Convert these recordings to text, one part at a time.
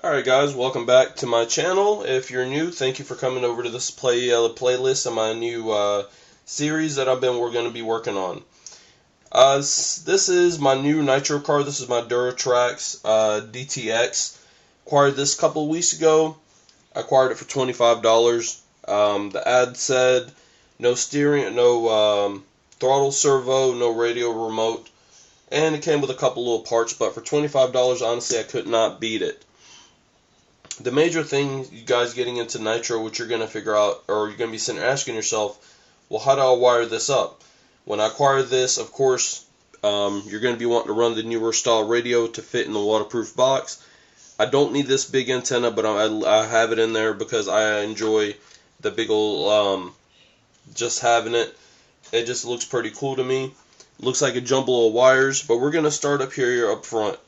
Alright guys, welcome back to my channel. If you're new, thank you for coming over to this playlist of my new series that we're going to be working on. This is my new nitro car. This is my Duratrax DTX. Acquired this a couple of weeks ago. I acquired it for $25. The ad said no steering, no throttle servo, no radio remote, and it came with a couple little parts, but for $25, honestly, I could not beat it. The major thing, you guys getting into nitro, what you're going to figure out, or you're going to be sitting there asking yourself, well, how do I wire this up? When I acquired this, of course, you're going to be wanting to run the newer style radio to fit in the waterproof box. I don't need this big antenna, but I have it in there because I enjoy the big old, just having it. It just looks pretty cool to me. Looks like a jumble of wires, but we're going to start up here up front.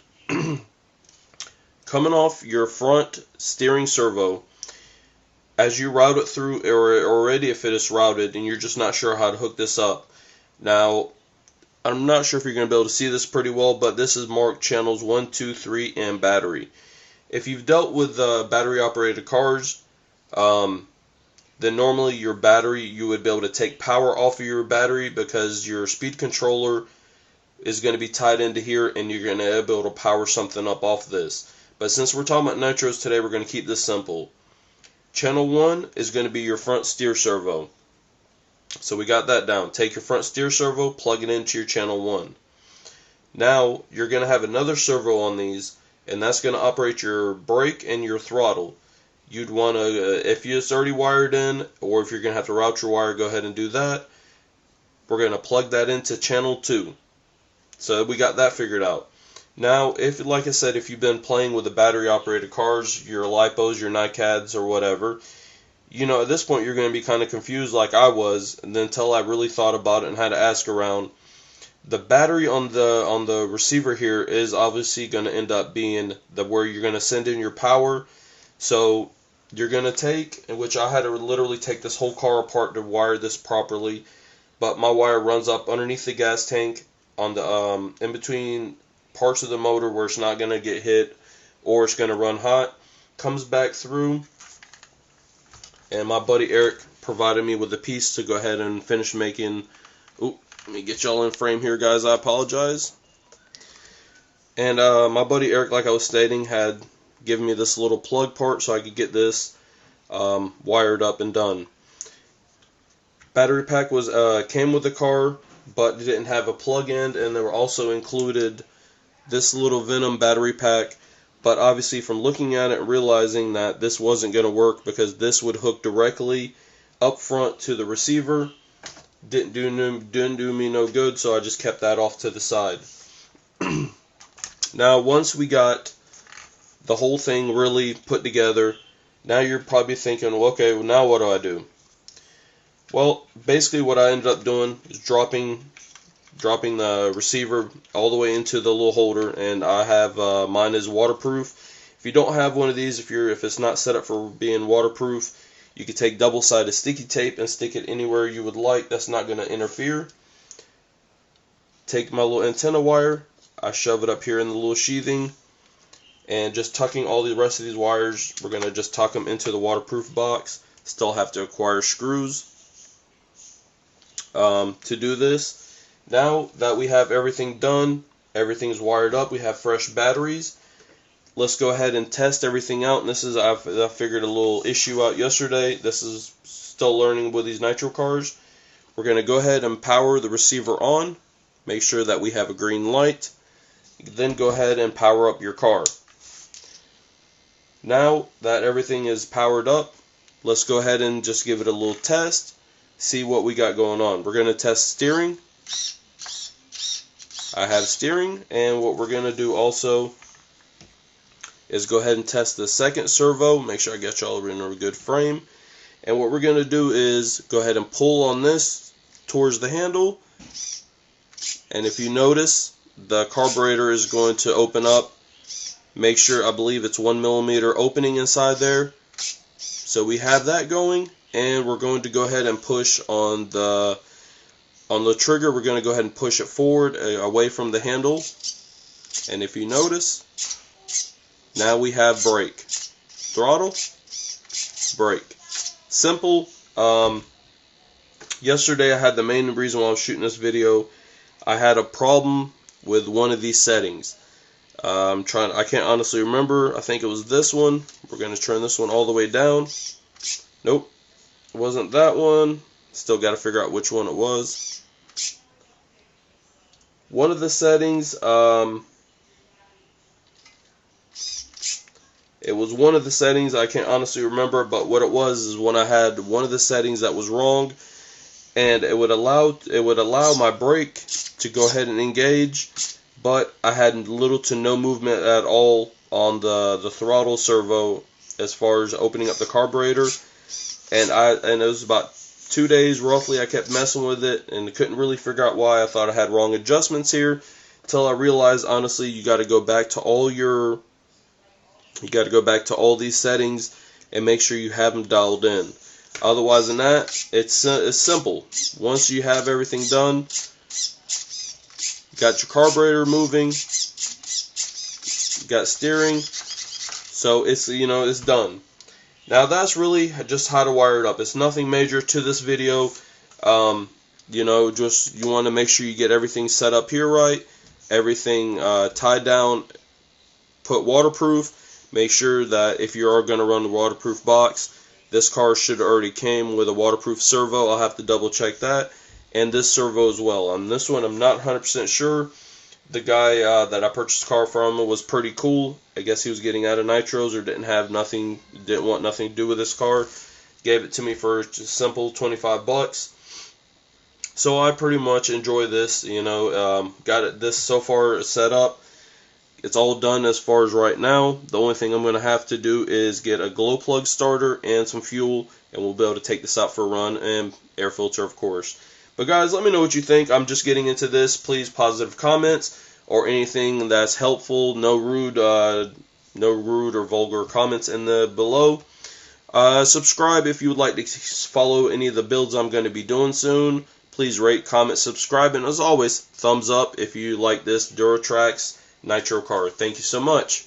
Coming off your front steering servo, as you route it through, or already if it is routed and you're just not sure how to hook this up. Now, I'm not sure if you're going to be able to see this pretty well, but this is marked channels 1, 2, 3, and battery. If you've dealt with battery operated cars, then normally your battery, you would be able to take power off of your battery because your speed controller is going to be tied into here and you're going to be able to power something up off this. But since we're talking about nitros today, we're going to keep this simple. Channel 1 is going to be your front steer servo. So we got that down. Take your front steer servo, plug it into your channel 1. Now you're going to have another servo on these, and that's going to operate your brake and your throttle. You'd want to, if it's already wired in, or if you're going to have to route your wire, go ahead and do that. We're going to plug that into channel 2. So we got that figured out. Now, if, like I said, if you've been playing with the battery-operated cars, your LiPos, your NiCads, or whatever, you know, at this point you're going to be kind of confused like I was, and then until I really thought about it and had to ask around. The battery on the receiver here is obviously going to end up being where you're going to send in your power. So you're going to take, which I had to literally take this whole car apart to wire this properly, but my wire runs up underneath the gas tank on the in between parts of the motor where it's not going to get hit or it's going to run hot, comes back through, and my buddy Eric provided me with a piece to go ahead and finish making. Oop, let me get y'all in frame here, guys. I apologize. And my buddy Eric, like I was stating, had given me this little plug part so I could get this wired up and done. Battery pack was came with the car, but it didn't have a plug-in, and they were also included this little Venom battery pack, but obviously from looking at it and realizing that this wasn't going to work because this would hook directly up front to the receiver, didn't do me no good, so I just kept that off to the side. Now, once we got the whole thing really put together, now you're probably thinking, well, okay, well, now what do I do? Well, basically what I ended up doing is dropping the receiver all the way into the little holder, and I have mine is waterproof. If you don't have one of these, if it's not set up for being waterproof, you can take double-sided sticky tape and stick it anywhere you would like. That's not going to interfere. Take my little antenna wire, I shove it up here in the little sheathing, and just tucking all the rest of these wires, we're going to just tuck them into the waterproof box. Still have to acquire screws to do this. Now that we have everything done, everything's wired up, we have fresh batteries, let's go ahead and test everything out. And this is, I figured a little issue out yesterday. This is still learning with these nitro cars. We're going to go ahead and power the receiver on, make sure that we have a green light, then go ahead and power up your car. Now that everything is powered up, let's go ahead and just give it a little test, see what we got going on. We're going to test steering. I have steering, and what we're going to do also is go ahead and test the second servo, make sure I get y'all in a good frame. And what we're going to do is go ahead and pull on this towards the handle, and if you notice, the carburetor is going to open up. Make sure, I believe it's 1 millimeter opening inside there. So we have that going, and we're going to go ahead and push on the trigger. We're going to go ahead and push it forward away from the handle, and if you notice, Now we have brake. Throttle, brake. Simple. Yesterday I had the main reason why I was shooting this video. I had a problem with one of these settings. I can't honestly remember. I think it was this one. We're going to turn this one all the way down. Nope. It wasn't that one. Still got to figure out which one it was. One of the settings, it was one of the settings, I can't honestly remember, but what it was is when I had one of the settings that was wrong, and it would allow my brake to go ahead and engage, but I had little to no movement at all on the throttle servo as far as opening up the carburetor. And it was about 2 days roughly I kept messing with it and couldn't really figure out why. I thought I had wrong adjustments here until I realized, honestly, you got to go back to all these settings and make sure you have them dialed in. Otherwise than that, it's simple. Once you have everything done, got your carburetor moving, got steering, so it's done. Now that's really just how to wire it up. It's nothing major to this video. Just you want to make sure you get everything set up here right, everything tied down, put waterproof. Make sure that if you are going to run the waterproof box, this car should already came with a waterproof servo. I'll have to double check that. And this servo as well. On this one, I'm not 100% sure. The guy that I purchased the car from was pretty cool. I guess he was getting out of nitros or didn't want nothing to do with this car. Gave it to me for just simple $25. So I pretty much enjoy this. Got this so far set up. It's all done as far as right now. The only thing I'm going to have to do is get a glow plug starter and some fuel, and we'll be able to take this out for a run, and air filter, of course. But guys, let me know what you think. I'm just getting into this. Please, positive comments or anything that's helpful. No rude or vulgar comments in the below. Subscribe if you would like to follow any of the builds I'm going to be doing soon. Please rate, comment, subscribe, and as always, thumbs up if you like this Duratrax Nitro car. Thank you so much.